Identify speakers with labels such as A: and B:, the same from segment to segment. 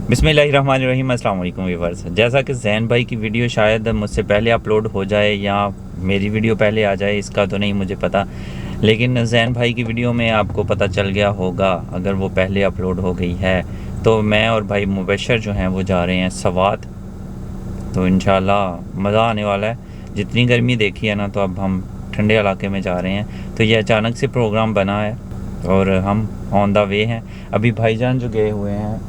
A: बिस्मिल्लाहिर्रहमानिर्रहीम। अस्सलाम वालेकुम व्यूअर्स। जैसा कि जैन भाई की वीडियो शायद मुझसे पहले अपलोड हो जाए या मेरी वीडियो पहले आ जाए, इसका तो नहीं मुझे पता, लेकिन जैन भाई की वीडियो में आपको पता चल गया होगा अगर वो पहले अपलोड हो गई है। तो मैं और भाई मुबशर जो हैं वो जा रहे हैं सवात। तो इंशाल्लाह मज़ा आने वाला है। जितनी गर्मी देखी है ना, तो अब हम ठंडे इलाके में जा रहे हैं। तो ये अचानक से प्रोग्राम बना है और हम ऑन द वे हैं। अभी भाईजान जो गए हुए हैं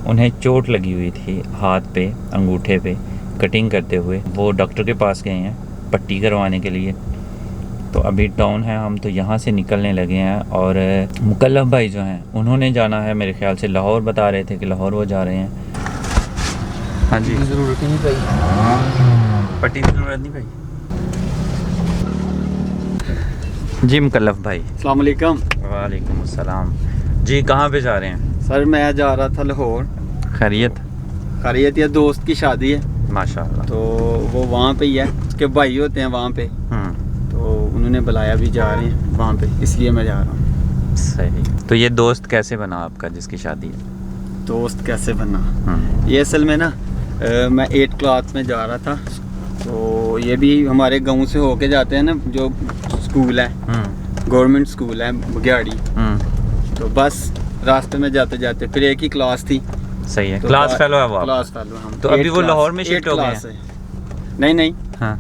A: उन्हें चोट लगी हुई थी हाथ पे, अंगूठे पे कटिंग करते हुए। वो डॉक्टर के पास गए हैं पट्टी करवाने के लिए। तो अभी टाउन है, हम तो यहाँ से निकलने लगे हैं। और मुकल्लफ भाई जो हैं उन्होंने जाना है मेरे ख्याल से लाहौर, बता रहे थे कि लाहौर वो जा रहे हैं। हाँ जी,
B: ज़रूरत नहीं भाई,
A: पट्टी की ज़रूरत नहीं भाई जी। मुकल्लफ भाई
B: अस्सलाम वालेकुम।
A: वालेकुम अस्सलाम जी। कहाँ पे जा रहे हैं
B: सर मैं जा रहा था लाहौर।
A: खैरियत
B: या दोस्त की शादी है
A: माशाल्लाह।
B: तो वो वहाँ पे ही है, उसके भाई होते हैं वहाँ पे, तो उन्होंने बुलाया, भी जा रहे हैं वहाँ पे, इसलिए मैं जा रहा हूँ।
A: सही। तो ये दोस्त कैसे बना आपका जिसकी शादी है?
B: दोस्त कैसे बना, ये असल में ना मैं 8th क्लास में जा रहा था। तो ये भी हमारे गांव से होके जाते हैं ना, जो स्कूल है गवर्नमेंट स्कूल है बग्याड़ी। तो बस रास्ते में जाते जाते फिर एक ही क्लास थी।
A: सही है।
B: तो
A: क्लास फेलो है वो?
B: क्लास फेलो हम।
A: तो अभी वो लाहौर में शिफ्ट हो गए हैं?
B: नहीं
A: हाँ।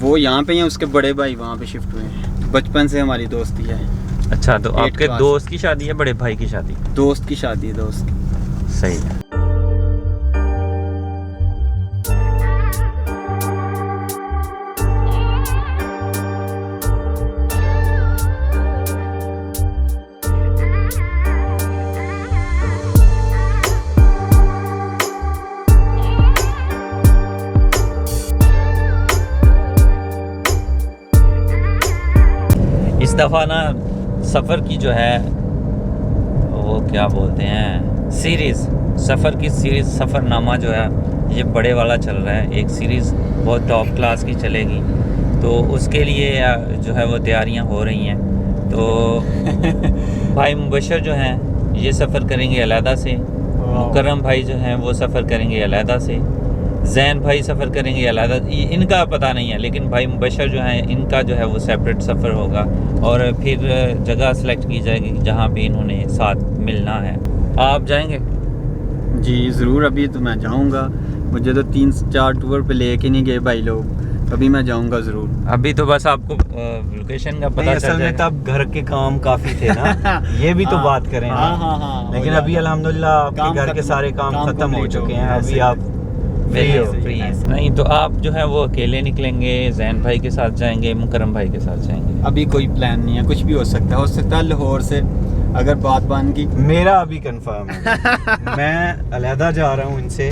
B: वो यहाँ पे हैं, उसके बड़े भाई वहाँ पे शिफ्ट हुए हैं। बचपन से हमारी दोस्ती है।
A: अच्छा, तो आपके दोस्त की शादी है, बड़े भाई की शादी?
B: दोस्त की शादी है, दोस्त की।
A: सही है। इस दफ़ा ना सफ़र की जो है वो क्या बोलते हैं, सीरीज़, सफ़र की सीरीज़, सफ़रनामा जो है ये बड़े वाला चल रहा है। एक सीरीज़ बहुत टॉप क्लास की चलेगी, तो उसके लिए जो है वो तैयारियां हो रही हैं। तो भाई मुबशर जो हैं ये सफ़र करेंगे अलहदा से, मुकर्रम भाई जो हैं वो सफ़र करेंगे अलहदा से, जैन भाई सफ़र करेंगे अलहदा। इनका पता नहीं है, लेकिन भाई मुबशर जो हैं इनका जो है वो सेपरेट सफ़र होगा। और फिर जगह सेलेक्ट की जाएगी जहाँ पे इन्होंने साथ मिलना है। आप जाएंगे?
B: जी ज़रूर, अभी तो मैं जाऊँगा। मुझे तो 3-4 टूर पे लेके नहीं गए भाई लोग, अभी मैं जाऊँगा ज़रूर।
A: अभी तो बस आपको लोकेशन का पता
C: असल में तब घर के काम काफ़ी थे ना ये भी तो बात करें।
B: हाँ,
C: लेकिन अभी अल्हम्दुलिल्लाह आपके घर के सारे काम खत्म हो चुके हैं। अभी आप
A: फ्री नहीं, तो आप जो है वो अकेले निकलेंगे, जैन भाई के साथ जाएंगे, मुकर्रम भाई के साथ जाएंगे?
B: अभी कोई प्लान नहीं है, कुछ भी हो सकता है लाहौर से अगर बात बन गई।
C: मेरा अभी कंफर्म है मैं अलहदा जा रहा हूँ इनसे,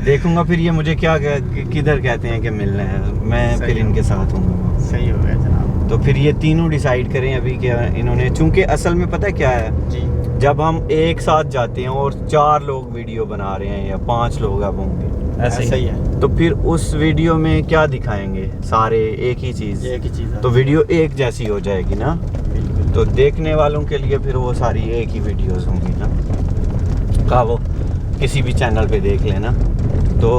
C: देखूंगा फिर ये मुझे क्या किधर कहते हैं कि मिलना है, मैं फिर इनके साथ हूँ।
B: सही हो गया जनाब।
C: तो फिर ये तीनों डिसाइड करें अभी क्या इन्होंने, चूँकि असल में पता क्या है
B: जी,
C: जब हम एक साथ जाते हैं और 4 लोग वीडियो बना रहे हैं या 5 लोग अब होंगे,
B: ऐसा ही है,
C: तो फिर उस वीडियो में क्या दिखाएंगे? सारे एक ही चीज़
B: है।
C: तो वीडियो एक जैसी हो जाएगी ना,
B: बिल्कुल।
C: तो देखने वालों के लिए फिर वो सारी एक ही वीडियोस होंगी ना, का वो किसी भी चैनल पे देख लेना। तो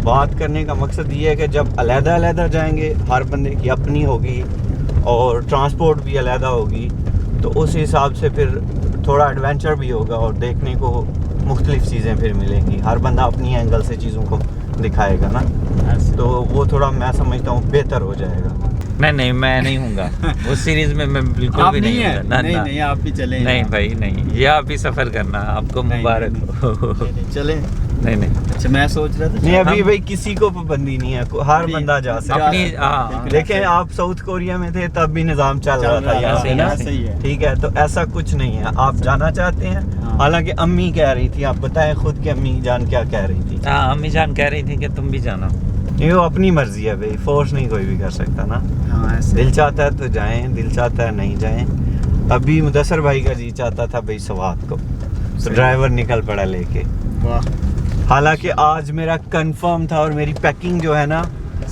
C: बात करने का मकसद ये है कि जब अलग-अलग जाएंगे, हर बंदे की अपनी होगी और ट्रांसपोर्ट भी अलग होगी, तो उस हिसाब से फिर थोड़ा एडवेंचर भी होगा और देखने को मुख्तलिफ चीज़ें फिर मिलेंगी। हर बंदा अपनी एंगल से चीज़ों को दिखाएगा ना, तो वो थोड़ा मैं समझता हूँ बेहतर हो जाएगा।
A: नहीं, मैं नहीं हूँगा उस सीरीज में, मैं बिल्कुल भी नहीं हूँगा।
B: नहीं, आप भी चलें।
A: नहीं भाई नहीं, ये आप ही सफ़र करना, आपको मुबारक हो।
B: चलें।
A: नहीं।
B: अच्छा, मैं सोच रहा था
C: नहीं, अभी भाई किसी को पाबंदी नहीं है, हर बंदा जा सकता है।
A: हाँ,
C: देखें आप साउथ कोरिया में थे तब भी निज़ाम चल रहा था यहाँ से ना,
B: सही है।
C: ठीक है, तो ऐसा कुछ नहीं है। आप जाना चाहते हैं, हालांकि अम्मी कह रही थी, आप बताएं खुद की अम्मी जान क्या कह रही थी?
A: हाँ, अम्मी जान कह रही थी कि तुम भी जाना।
C: ये वो अपनी मर्जी है भाई, फोर्स नहीं कोई भी कर सकता ना। दिल चाहता है तो जाएं, दिल चाहता है नहीं जाएं। अभी मुदस्सर भाई का जी चाहता था भाई सवात को, तो ड्राइवर निकल पड़ा लेके। हालांकि आज मेरा कंफर्म था और मेरी पैकिंग जो है ना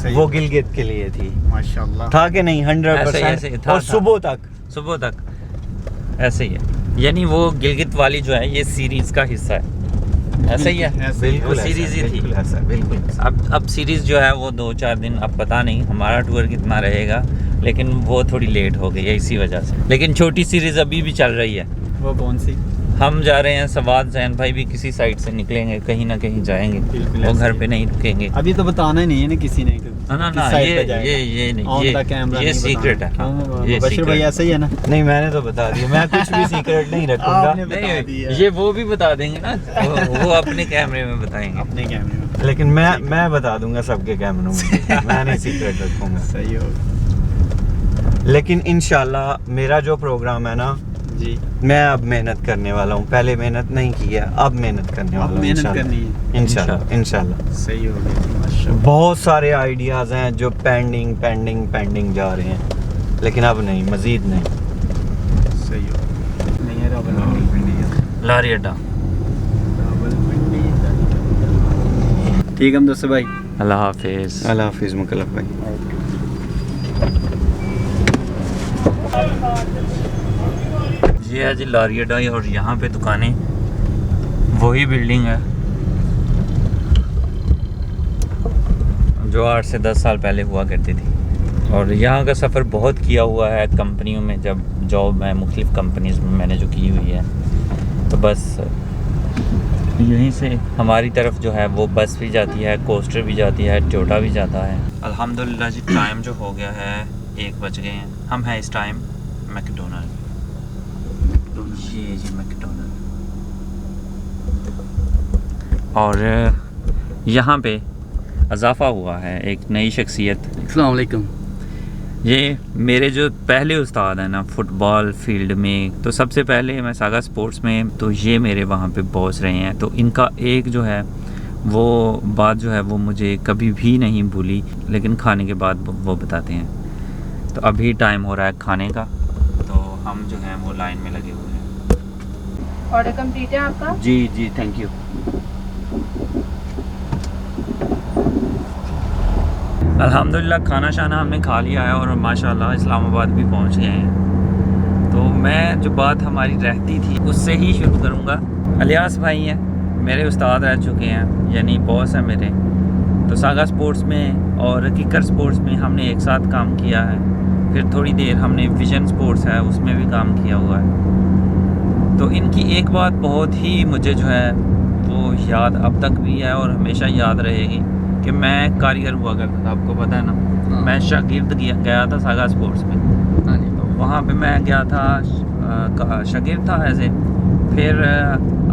C: वो गिलगित के लिए थी।
B: माशाल्लाह।
C: था कि नहीं? 100%।
A: ऐसे था,
C: और सुबह तक
A: ऐसे ही है। यानी वो गिलगित वाली जो है ये सीरीज का हिस्सा है। ऐसा ही है,
C: बिल्कुल
A: वो सीरीज ही थी।
C: बिल्कुल ऐसा, बिल्कुल ऐसा।
A: अब सीरीज जो है वो 2-4 दिन, अब पता नहीं हमारा टूर कितना रहेगा, लेकिन वो थोड़ी लेट हो गई है इसी वजह से। लेकिन छोटी सीरीज अभी भी चल रही है।
B: वो कौन सी?
A: हम जा रहे हैं सवाद, जैन भाई भी किसी साइड से निकलेंगे, कहीं ना कहीं जाएंगे,
B: बिल्कुल
A: वो
B: ऐसे
A: घर
B: ही।
A: पे नहीं रुकेंगे।
B: अभी तो बताना ही नहीं है ना किसी ने
A: ना
B: किस साइड पे जाएगा।
A: ये नहीं,
B: ऑन द कैमरा
A: ये
B: नहीं
A: सीक्रेट है।
B: बताना।
A: हाँ,
B: क्यों?
A: ये
B: बशीर भाई
A: secret
B: ऐसा ही है ना?
C: नहीं, मैंने तो बता दिया, मैं कुछ भी सीक्रेट नहीं रखूंगा।
B: आपने बता
A: नहीं,
B: दिया।
A: ये वो भी बता देंगे ना, वो अपने कैमरे में बताएंगे।
B: अपने कैमरे में
C: लेकिन मैं बता दूंगा सबके कैमरों में, मैं नहीं सीक्रेट रखूंगा।
B: सही होगा
C: लेकिन इंशाल्लाह मेरा जो प्रोग्राम है ना,
B: जी।
C: मैं अब मेहनत करने वाला हूँ। पहले मेहनत नहीं की है, अब मेहनत करने वाला
B: अब
C: हूँ।
B: मेहनत
C: इंशाल्लाह।
B: करनी है।
C: इंशाल्लाह इंशाल्लाह।
B: सही हो गया माशाल्लाह।
C: बहुत सारे आइडियाज़ हैं जो पेंडिंग जा रहे हैं, लेकिन अब नहीं, मज़ीद नहीं।
B: सही हो गया। नहीं है रावलपिंडी है।
A: लारी अड्डा।
B: रावलपिंडी। ठीक है दोस्तों भाई,
A: अल्लाह हाफिज़।
C: अल्लाह हाफिज़ मुकल्लफ भाई।
A: ये है जी लारी अड्डा, और यहाँ पे दुकानें, वही बिल्डिंग है जो 8 से 10 साल पहले हुआ करती थी। और यहाँ का सफ़र बहुत किया हुआ है कंपनियों में, जब जॉब है मुख्तलिफ़ कंपनीज में मैंने जो की हुई है, तो बस यहीं से हमारी तरफ जो है वो बस भी जाती है, कोस्टर भी जाती है, टोयोटा भी जाता है। अल्हम्दुलिल्लाह जी, टाइम जो हो गया है 1 बज गए हैं। हम हैं इस टाइम मैकडोनल्ड। ये जी मैकडोनल्ड, और यहाँ पे इजाफ़ा हुआ है एक नई शख्सियत।
D: अस्सलाम वालेकुम।
A: ये मेरे जो पहले उस्ताद हैं ना फुटबॉल फील्ड में, तो सबसे पहले मैं सागा स्पोर्ट्स में, तो ये मेरे वहाँ पे बॉस रहे हैं। तो इनका एक जो है वो बात जो है वो मुझे कभी भी नहीं भूली, लेकिन खाने के बाद वो बताते हैं। तो अभी टाइम हो रहा है खाने का, तो हम जो हैं वो लाइन में लगे हुए हैं।
E: ऑर्डर कंप्लीट है आपका?
A: जी थैंक यू। अल्हम्दुलिल्लाह खाना शाना हमने खा लिया है, और माशाल्लाह इस्लामाबाद भी पहुंच गए हैं। तो मैं जो बात हमारी रहती थी उससे ही शुरू करूंगा। अलियास भाई हैं, मेरे उस्ताद रह चुके हैं, यानी बॉस हैं मेरे। तो सागा स्पोर्ट्स में और किकर स्पोर्ट्स में हमने एक साथ काम किया है। फिर थोड़ी देर हमने विजन स्पोर्ट्स है उसमें भी काम किया हुआ है। तो इनकी एक बात बहुत ही मुझे जो है वो याद अब तक भी है और हमेशा याद रहेगी, कि मैं कारीगर हुआ करता था, आपको पता है ना।
D: हाँ।
A: मैं शागिर्द गया था सागा स्पोर्ट्स में।
D: हाँ जी।
A: तो वहाँ पे मैं गया था, शागिर्द था ऐसे। फिर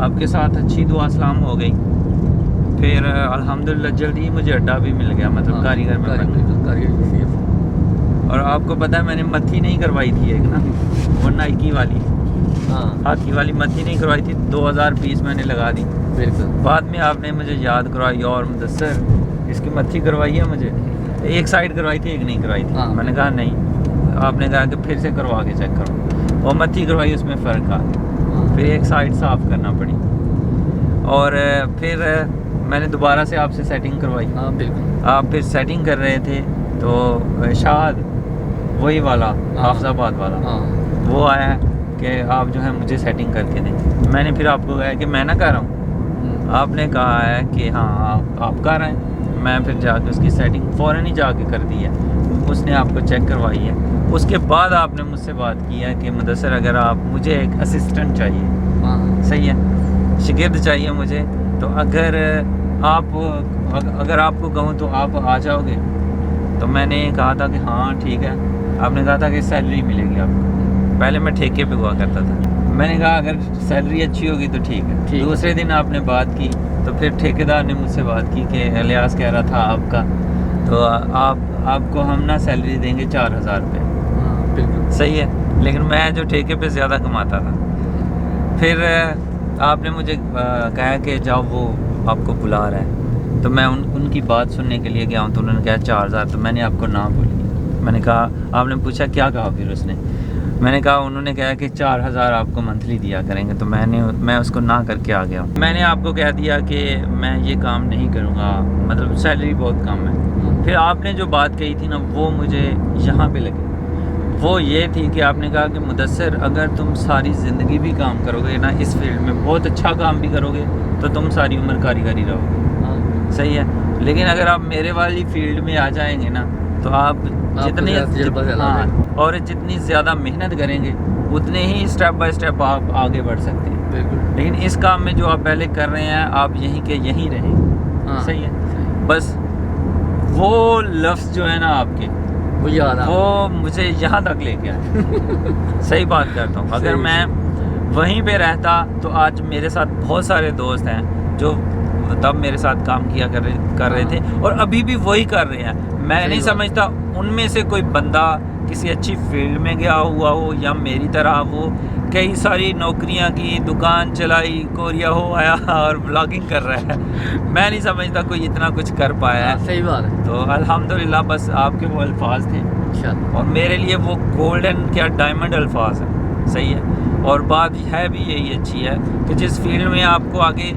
A: आपके साथ अच्छी दुआ सलाम हो गई। फिर अल्हम्दुलिल्लाह जल्दी ही मुझे अड्डा भी मिल गया, मतलब कारीगर में बन गया। और आपको पता है मैंने मत्थी नहीं करवाई थी एक ना, वो नाइकी वाली हाथी वाली मत्थी नहीं करवाई थी, 2020 मैंने लगा दी।
D: बिल्कुल।
A: बाद में आपने मुझे याद करवाई, और मुदस्सर इसकी मत्थी करवाई है मुझे, एक साइड करवाई थी एक नहीं करवाई थी।
D: हाँ।
A: मैंने कहा नहीं, आपने कहा कि फिर से करवा के चेक करो। वो मत्थी करवाई, उसमें फ़र्क आ, फिर एक साइड साफ़ करना पड़ी। और फिर मैंने दोबारा से आपसे सेटिंग करवाई।
D: हाँ बिल्कुल।
A: आप फिर सेटिंग कर रहे थे, तो शाहद वही वाला हाफिजाबाद वाला
D: हाँ।
A: वो आया कि आप जो है मुझे सेटिंग करके दें। मैंने फिर आपको कहा कि मैं ना कर रहा हूँ, आपने कहा है कि हाँ आप कर रहे हैं। मैं फिर जाके उसकी सेटिंग फ़ौरन ही जाके कर दी है, उसने आपको चेक करवाई है। उसके बाद आपने मुझसे बात की है कि मुदस्सर अगर आप, मुझे एक असिस्टेंट चाहिए,
D: हाँ।
A: सही है, शागिर्द चाहिए मुझे, तो अगर आपको कहूँ तो आप आ जाओगे। तो मैंने कहा था कि हाँ ठीक है। आपने कहा था कि सैलरी मिलेगी आपको। पहले मैं ठेके पे हुआ करता था, मैंने कहा अगर सैलरी अच्छी होगी तो ठीक है। दूसरे दिन आपने बात की, तो फिर ठेकेदार ने मुझसे बात की कि अलियास कह रहा था आपका, तो आपको हम ना सैलरी देंगे 4000 रुपये।
D: हाँ बिल्कुल
A: सही है, लेकिन मैं जो ठेके पे ज़्यादा कमाता था। फिर आपने मुझे कहा कि जाओ वो आपको बुला रहा है। तो मैं उनकी बात सुनने के लिए गया हूँ, तो उन्होंने कहा 4000, तो मैंने आपको ना बोली। मैंने कहा, आपने पूछा क्या कहा फिर उसने, मैंने कहा, उन्होंने कहा कि 4000 आपको मंथली दिया करेंगे। तो मैं उसको ना करके आ गया हूँ। मैंने आपको कह दिया कि मैं ये काम नहीं करूँगा, मतलब सैलरी बहुत कम है। फिर आपने जो बात कही थी ना, वो मुझे यहाँ पे लगी। वो ये थी कि आपने कहा कि मुदस्सर अगर तुम सारी ज़िंदगी भी काम करोगे ना इस फील्ड में, बहुत अच्छा काम भी करोगे तो तुम सारी उम्र कारीगरी रहोगे,
D: हाँ,
A: सही है। लेकिन अगर आप मेरे वाली फील्ड में आ जाएंगे ना तो आप जितनी
D: तजुर्बा ज़्यादा हो
A: हाँ, और जितनी ज़्यादा मेहनत करेंगे उतने ही स्टेप बाय स्टेप आप आगे बढ़ सकते हैं।
D: बिल्कुल।
A: लेकिन इस काम में जो आप पहले कर रहे हैं आप यहीं के यहीं रहेंगे,
D: हाँ,
A: सही है। बस वो लफ्ज़ जो है ना आपके,
D: वो याद आ
A: वो मुझे यहाँ तक लेके आए। सही बात करता हूँ। अगर
D: सही,
A: मैं वहीं पे रहता तो आज मेरे साथ बहुत सारे दोस्त हैं जो तब मेरे साथ काम किया कर रहे थे और अभी भी वही कर रहे हैं। मैं
D: सही
A: नहीं
D: बात।
A: समझता उनमें से कोई बंदा किसी अच्छी फील्ड में गया हुआ हो या मेरी तरह वो कई सारी नौकरियां की, दुकान चलाई, कोरिया हो आया और ब्लॉगिंग कर रहा है। मैं नहीं समझता कोई इतना कुछ कर पाया
D: हाँ,
A: है।
D: सही बात है।
A: तो अल्हम्दुलिल्लाह बस आपके वो अल्फाज थे
D: इंशाल्लाह।
A: और मेरे लिए वो गोल्डन क्या डायमंड अल्फाज है, सही है। और बात है भी यही अच्छी है कि जिस फील्ड में आपको आगे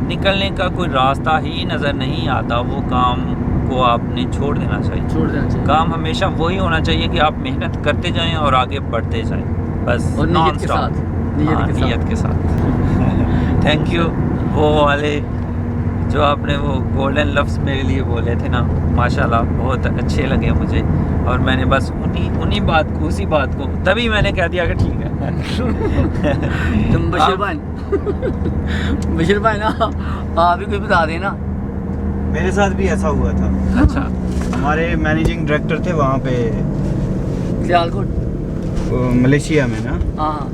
A: निकलने का कोई रास्ता ही नज़र नहीं आता वो काम को आपने छोड़ देना चाहिए।
D: छोड़ देना चाहिए।
A: काम हमेशा वही होना चाहिए कि आप मेहनत करते जाएं और आगे बढ़ते जाएं, बस
D: और नीयत के
A: non-stop।
D: साथ,
A: हाँ, नीयत के साथ। Thank you. वो वाले जो आपने वो गोल्डन लफ्ज़ मेरे लिए बोले थे ना, माशाल्लाह बहुत अच्छे लगे मुझे और मैंने बस उसी बात को तभी मैंने कह दिया कि ठीक है।
D: तुम बशीर भाई बशीर भाई ना आप भी कुछ बता देना।
C: मेरे साथ भी ऐसा हुआ था।
A: अच्छा,
C: हमारे मैनेजिंग डायरेक्टर थे वहाँ पे
D: सियालकोट।
C: मलेशिया में ना,
D: हाँ,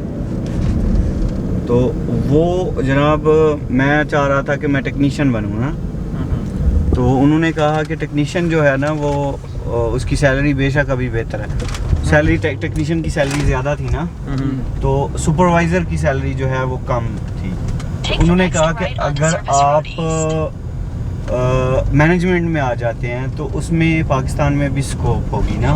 C: तो वो जनाब मैं चाह रहा था कि मैं टेक्नीशियन बनूँ ना, तो उन्होंने कहा कि टेक्नीशियन जो है ना वो उसकी सैलरी बेशक अभी बेहतर है। सैलरी टेक्नीशियन की सैलरी ज़्यादा थी ना, तो सुपरवाइज़र की सैलरी जो है वो कम थी। तो उन्होंने कहा कि अगर आप मैनेजमेंट में आ जाते हैं तो उसमें पाकिस्तान में भी स्कोप होगी ना।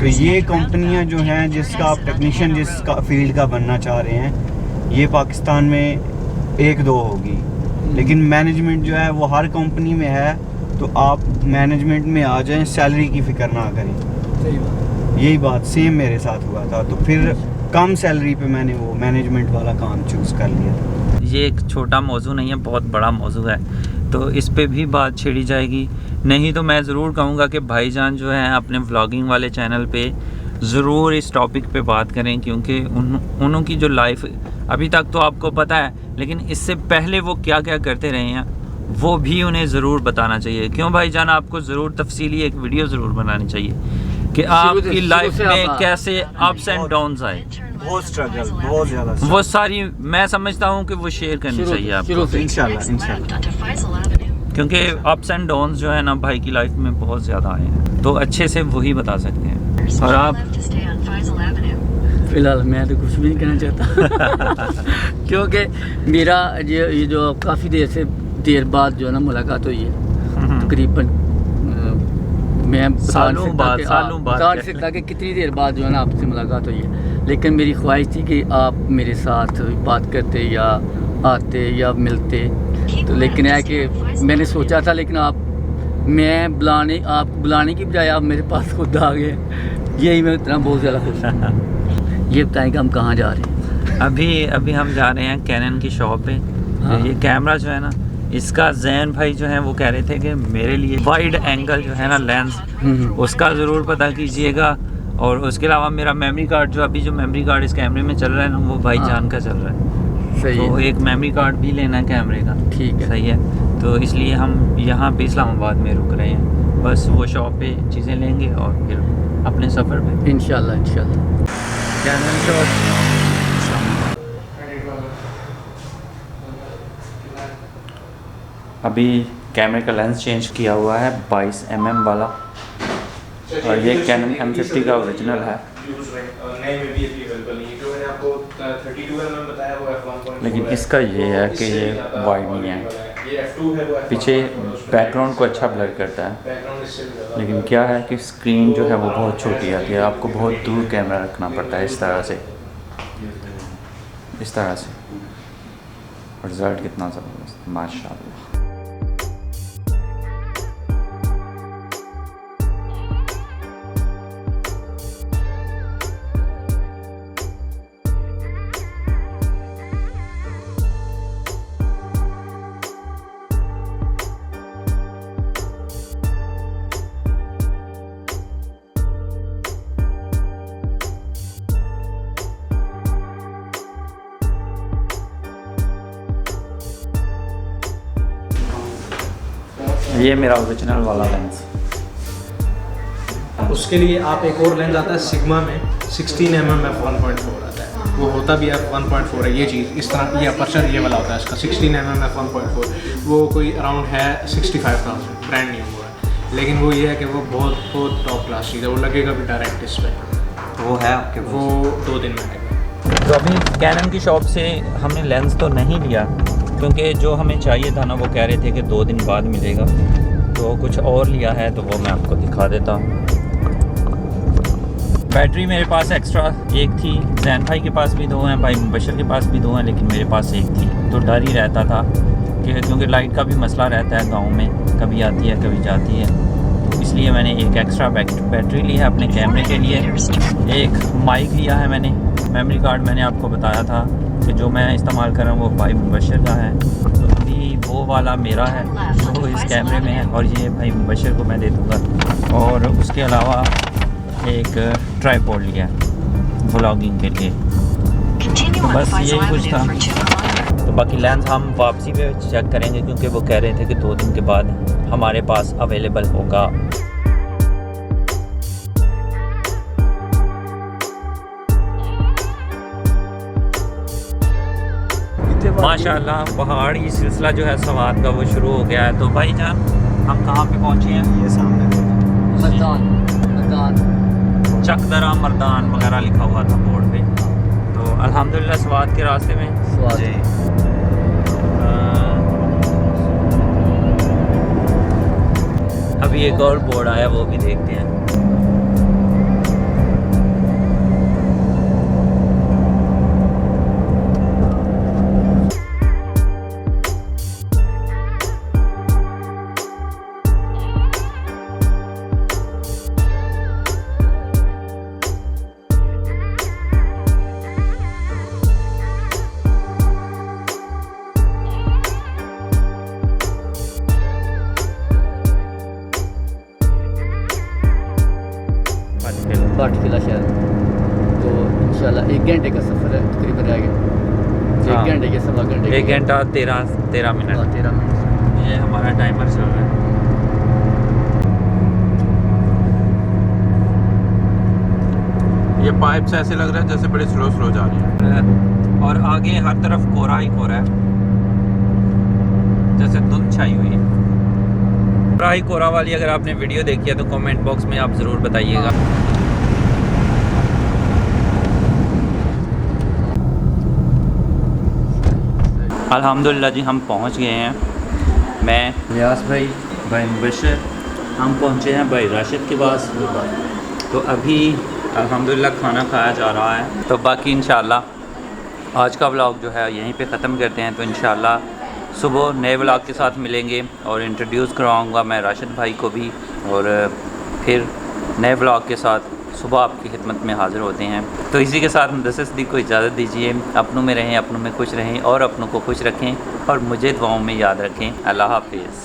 C: तो ये कंपनियां जो हैं जिसका आप टेक्नीशियन जिस फील्ड का बनना चाह रहे हैं ये पाकिस्तान में एक दो होगी, लेकिन मैनेजमेंट जो है वो हर कंपनी में है। तो आप मैनेजमेंट में आ जाएं, सैलरी की फ़िक्र ना करें।
D: सही बात।
C: यही बात सेम मेरे साथ हुआ था, तो फिर कम सैलरी पे मैंने वो मैनेजमेंट वाला काम चूज़ कर लिया था।
A: ये एक छोटा मौजू नहीं है, बहुत बड़ा मौजू है, तो इस पे भी बात छेड़ी जाएगी। नहीं तो मैं ज़रूर कहूँगा कि भाईजान जो हैं अपने व्लॉगिंग वाले चैनल पे ज़रूर इस टॉपिक पे बात करें, क्योंकि उनकी जो लाइफ अभी तक तो आपको पता है, लेकिन इससे पहले वो क्या क्या करते रहे हैं वो भी उन्हें ज़रूर बताना चाहिए। क्यों भाईजान, आपको ज़रूर तफसीली एक वीडियो ज़रूर बनानी चाहिए कि आपकी लाइफ में कैसे अप्स एंड डाउन्स आए।
C: बहुत स्ट्रगल, बहुत ज़्यादा
A: वो सारी मैं समझता हूँ कि वो शेयर करनी चाहिए आपको,
C: इंशाल्लाह।
A: क्योंकि अप्स एंड डाउन्स जो है ना भाई की लाइफ में बहुत ज़्यादा आए हैं, तो अच्छे से वही बता सकते हैं। और आप
D: फिलहाल मैं तो कुछ भी नहीं कहना चाहता क्योंकि मेरा ये जो काफ़ी देर बाद जो है ना मुलाकात हुई है, तकरीबन मैं बता नहीं सकता कि कितनी देर बाद जो है ना आपसे मुलाकात हुई है, लेकिन मेरी ख्वाहिश थी कि आप मेरे साथ बात करते या आते या मिलते। तो लेकिन है कि मैंने सोचा था, लेकिन आप बुलाने की बजाय आप मेरे पास खुद आ गए, यही मैं इतना बहुत ज़्यादा खुश हूँ। ये बताएं कि हम कहाँ जा रहे हैं?
A: अभी हम जा रहे हैं कैनन की शॉप पे।
D: हाँ।
A: ये कैमरा जो है ना, इसका जैन भाई जो है वो कह रहे थे कि मेरे लिए वाइड एंगल जो है ना लेंस, उसका ज़रूर पता कीजिएगा। और उसके अलावा मेरा मेमोरी कार्ड जो मेमोरी कार्ड इस कैमरे में चल रहा है ना, वो भाई जान का चल रहा है।
D: सही
A: तो
D: है।
A: एक मेमोरी कार्ड भी लेना है कैमरे का।
D: ठीक है।
A: सही है। तो इसलिए हम यहाँ पे इस्लामाबाद में रुक रहे हैं, बस वो शॉप पे चीज़ें लेंगे और फिर अपने सफ़र पे
D: इंशाल्लाह
A: कैनन शॉट। अभी कैमरे का लेंस चेंज किया हुआ है 22 mm वाला, और ये कैनन M50 का ओरिजिनल है, लेकिन इसका ये है कि ये वाइड नहीं है, पीछे बैकग्राउंड को अच्छा ब्लर करता है, लेकिन क्या है कि स्क्रीन जो है वो बहुत छोटी आती है, आपको बहुत दूर कैमरा रखना पड़ता है इस तरह से, और रिज़ल्ट कितना ज़बरदस्त, माशाल्लाह। ये मेरा ओरिजिनल वाला लेंस।
F: उसके लिए आप एक और लेंस आता है सिग्मा में 16 mm f 1.4 आता है, वो होता भी f 1.4 है। ये चीज़ इस तरह ये अपर्चर ये वाला होता है इसका 16 mm f 1.4, वो कोई अराउंड है 65,000, ब्रांड न्यू हुआ है, लेकिन वो ये है कि वो बहुत बहुत टॉप क्लास चीज़ है, वो लगेगा भी डायरेक्ट इस पर।
C: वो है आपके
F: वो 2 दिन में आएगा।
A: तो अभी कैनन की शॉप से हमने लेंस तो नहीं लिया, क्योंकि जो हमें चाहिए था ना वो कह रहे थे कि 2 दिन बाद मिलेगा, तो कुछ और लिया है, तो वो मैं आपको दिखा देता हूँ। बैटरी मेरे पास एक्स्ट्रा एक थी, जैन भाई के पास भी 2 हैं, भाई मुबशर के पास भी 2 हैं, लेकिन मेरे पास एक थी, तो डर ही रहता था कि क्योंकि लाइट का भी मसला रहता है गांव में, कभी आती है कभी जाती है, तो इसलिए मैंने एक एक्स्ट्रा बैटरी ली है अपने कैमरे के लिए। एक माइक लिया है मैंने, मेमोरी कार्ड मैंने आपको बताया था कि जो मैं इस्तेमाल कर रहा हूँ वो भाई मुबशर का है, तो अभी वो वाला मेरा है जो इस कैमरे में है, और ये भाई मुबशर को मैं दे दूँगा। और उसके अलावा एक ट्राइपॉड लिया व्लॉगिंग के लिए, तो बस यही कुछ था। तो बाकी लेंस हम वापसी पे चेक करेंगे, क्योंकि वो कह रहे थे कि 2 दिन के बाद हमारे पास अवेलेबल होगा। माशाल्लाह पहाड़ी सिलसिला जो है सवाद का वो शुरू हो गया है। तो भाईजान हम कहाँ पे पहुँचे हैं?
C: ये सामने
D: मर्दान
A: चकदरा मर्दान वगैरह लिखा हुआ था बोर्ड पे। तो अल्हम्दुलिल्लाह स्वाद के रास्ते में
D: स्वाद।
C: जी
A: अभी एक और बोर्ड आया, वो भी देखते हैं।
D: बाट किला शहर, तो इंशाल्लाह 1 घंटे का सफ़र है तकरीबन रह गया, 1 घंटे के 1.25 घंटे
A: 1 घंटा 13 मिनट
D: 13 मिनट।
A: ये हमारा टाइमर चल रहा है।
G: ये पाइप से ऐसे लग रहा है जैसे बड़े स्लो स्लो जा रही है,
A: और आगे हर तरफ कोहरा ही कोहरा है, जैसे धुंध छाई हुई है। कोहरा ही कोहरा वाली अगर आपने वीडियो देखी है तो कमेंट बॉक्स में आप ज़रूर बताइएगा। अल्हम्दुलिल्लाह जी हम पहुंच गए हैं। मैं रियाज भाई, भाई मुबशर, हम पहुंचे हैं भाई राशिद के पास। तो अभी अल्हम्दुलिल्लाह खाना खाया जा रहा है। तो बाकी इंशाअल्लाह आज का व्लॉग जो है यहीं पे ख़त्म करते हैं। तो इंशाअल्लाह सुबह नए व्लॉग के साथ मिलेंगे और इंट्रोड्यूस करवाऊँगा मैं राशिद भाई को भी, और फिर नए व्लॉग के साथ सुबह आपकी खिदमत में हाज़िर होते हैं। तो इसी के साथ मुदस्सिर सिद्दीक़ को इजाज़त दीजिए। अपनों में रहें, अपनों में खुश रहें और अपनों को खुश रखें, और मुझे दुआओं में याद रखें। अल्लाह हाफ़िज़।